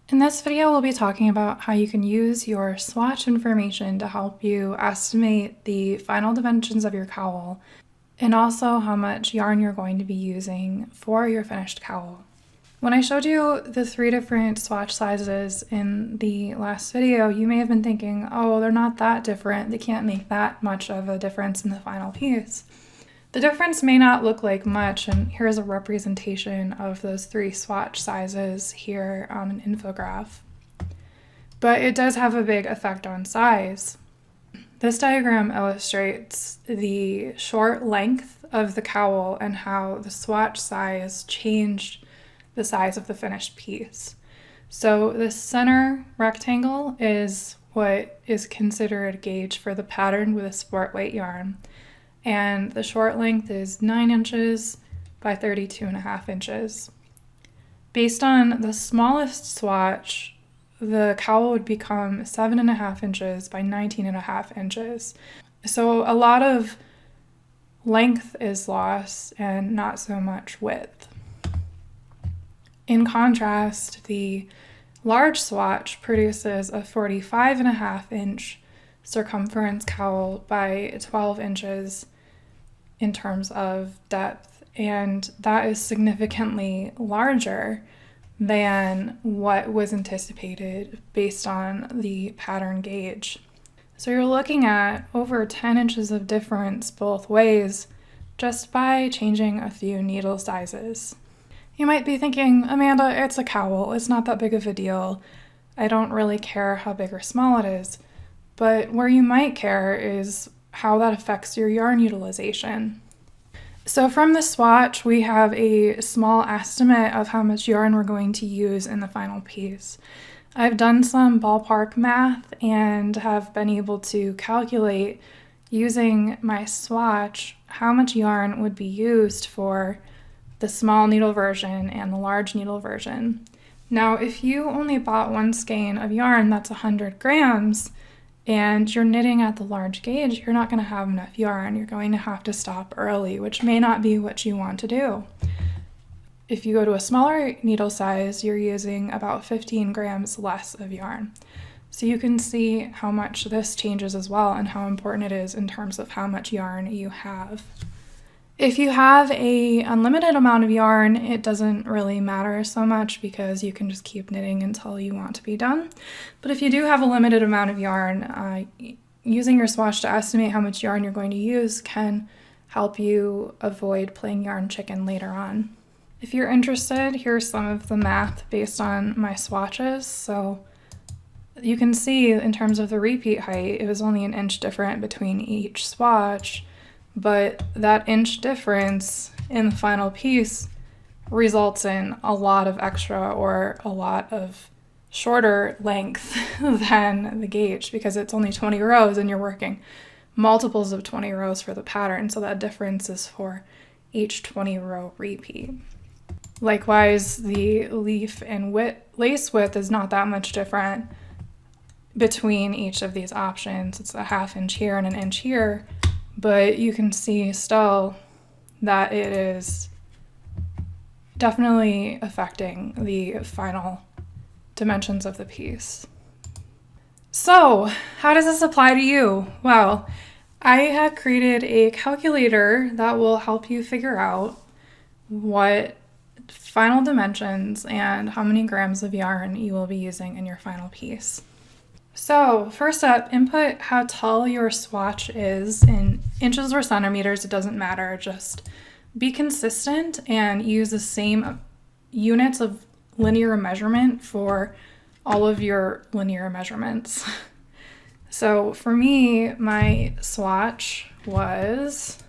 In this video, we'll be talking about how you can use your swatch information to help you estimate the final dimensions of your cowl and also how much yarn you're going to be using for your finished cowl. When I showed you the 3 different swatch sizes in the last video, you may have been thinking, oh, they're not that different. They can't make that much of a difference in the final piece. The difference may not look like much, and here's a representation of those 3 swatch sizes here on an infograph. But it does have a big effect on size. This diagram illustrates the short length of the cowl and how the swatch size changed the size of the finished piece. So the center rectangle is what is considered a gauge for the pattern with a sport weight yarn. And the short length is 9 inches by 32.5 inches. Based on the smallest swatch, the cowl would become 7.5 inches by 19.5 inches. So a lot of length is lost and not so much width. In contrast, the large swatch produces a 45.5 inch circumference cowl by 12 inches in terms of depth, and that is significantly larger than what was anticipated based on the pattern gauge. So you're looking at over 10 inches of difference both ways just by changing a few needle sizes. You might be thinking, Amanda, it's a cowl, it's not that big of a deal. I don't really care how big or small it is. But where you might care is how that affects your yarn utilization. So from the swatch, we have a small estimate of how much yarn we're going to use in the final piece. I've done some ballpark math and have been able to calculate using my swatch how much yarn would be used for the small needle version and the large needle version. Now, if you only bought 1 skein of yarn that's 100 grams, and you're knitting at the large gauge, you're not going to have enough yarn. You're going to have to stop early, which may not be what you want to do. If you go to a smaller needle size, you're using about 15 grams less of yarn. So you can see how much this changes as well and how important it is in terms of how much yarn you have. If you have an unlimited amount of yarn, it doesn't really matter so much because you can just keep knitting until you want to be done. But if you do have a limited amount of yarn, using your swatch to estimate how much yarn you're going to use can help you avoid playing yarn chicken later on. If you're interested, here's some of the math based on my swatches. So you can see in terms of the repeat height, it was only an inch different between each swatch. But that inch difference in the final piece results in a lot of extra or a lot of shorter length than the gauge because it's only 20 rows and you're working multiples of 20 rows for the pattern. So that difference is for each 20 row repeat. Likewise, the leaf and lace width is not that much different between each of these options. It's a 1/2 inch here and an inch here. But you can see still that it is definitely affecting the final dimensions of the piece. So, how does this apply to you? Well, I have created a calculator that will help you figure out what final dimensions and how many grams of yarn you will be using in your final piece. So first up, input how tall your swatch is in inches or centimeters, it doesn't matter, just be consistent and use the same units of linear measurement for all of your linear measurements. So for me, my swatch was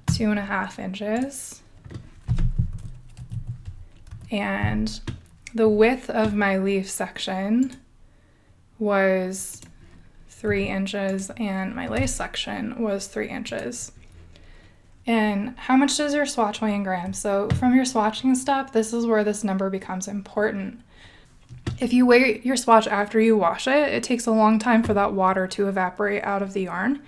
2.5 inches and the width of my leaf section was 3 inches and my lace section was 3 inches. And how much does your swatch weigh in grams? So from your swatching step, this is where this number becomes important. If you weigh your swatch after you wash it, it takes a long time for that water to evaporate out of the yarn.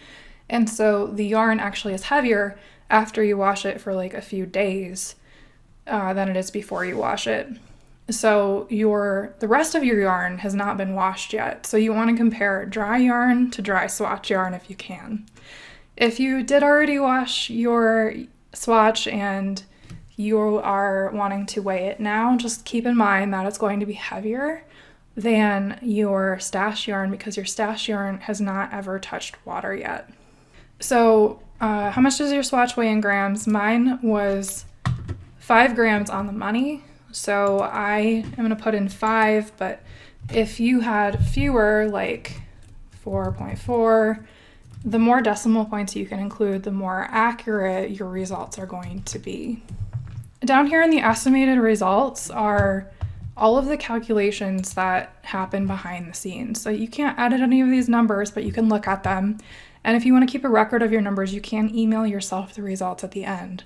And so the yarn actually is heavier after you wash it for like a few days than it is before you wash it. So the rest of your yarn has not been washed yet. So you want to compare dry yarn to dry swatch yarn if you can. If you did already wash your swatch and you are wanting to weigh it now, just keep in mind that it's going to be heavier than your stash yarn because your stash yarn has not ever touched water yet. So how much does your swatch weigh in grams? Mine was 5 grams on the money. So I am going to put in 5, but if you had fewer, like 4.4, the more decimal points you can include, the more accurate your results are going to be. Down here in the estimated results are all of the calculations that happen behind the scenes. So you can't edit any of these numbers, but you can look at them. And if you want to keep a record of your numbers, you can email yourself the results at the end.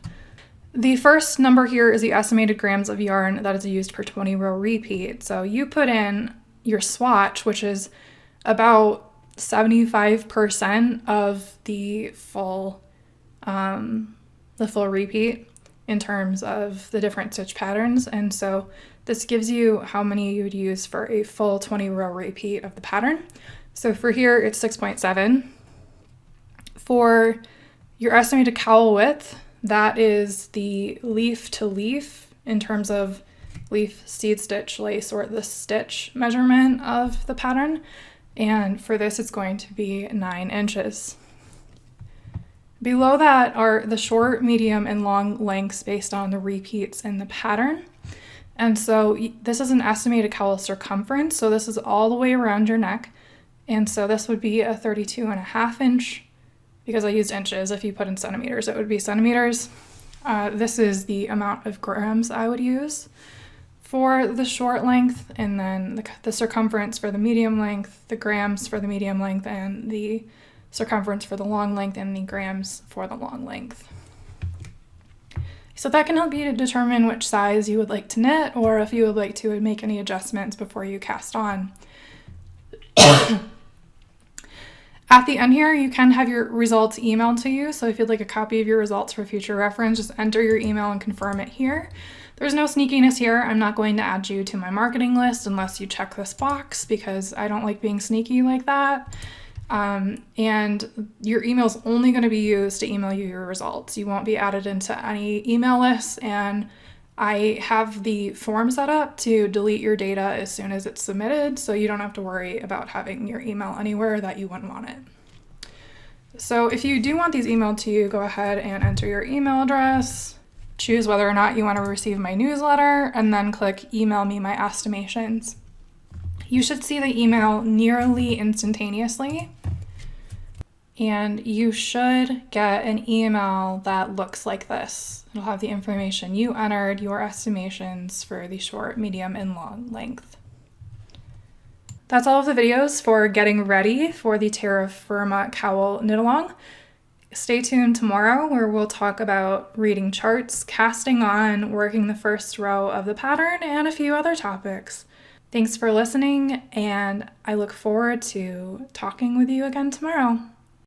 The first number here is the estimated grams of yarn that is used per 20 row repeat. So you put in your swatch, which is about 75% of the full repeat in terms of the different stitch patterns. And so this gives you how many you would use for a full 20 row repeat of the pattern. So for here, it's 6.7. For your estimated cowl width, that is the leaf to leaf in terms of leaf, seed stitch, lace, or the stitch measurement of the pattern. And for this, it's going to be 9 inches. Below that are the short, medium, and long lengths based on the repeats in the pattern. And so this is an estimated cowl circumference. So this is all the way around your neck. And so this would be a 32.5 inch, because I used inches. If you put in centimeters, it would be centimeters. This is the amount of grams I would use for the short length, and then the circumference for the medium length, the grams for the medium length, and the circumference for the long length, and the grams for the long length. So that can help you to determine which size you would like to knit, or if you would like to make any adjustments before you cast on. At the end here, you can have your results emailed to you. So if you'd like a copy of your results for future reference, just enter your email and confirm it here. There's no sneakiness here. I'm not going to add you to my marketing list unless you check this box, because I don't like being sneaky like that. And your email is only going to be used to email you your results. You won't be added into any email lists, and I have the form set up to delete your data as soon as it's submitted, so you don't have to worry about having your email anywhere that you wouldn't want it. So if you do want these emailed to you, go ahead and enter your email address, choose whether or not you want to receive my newsletter, and then click email me my estimations. You should see the email nearly instantaneously, and you should get an email that looks like this. It'll have the information you entered, your estimations for the short, medium, and long length. That's all of the videos for getting ready for the Terra Firma Cowl knit along. Stay tuned tomorrow, where we'll talk about reading charts, casting on, working the first row of the pattern, and a few other topics. Thanks for listening, and I look forward to talking with you again tomorrow.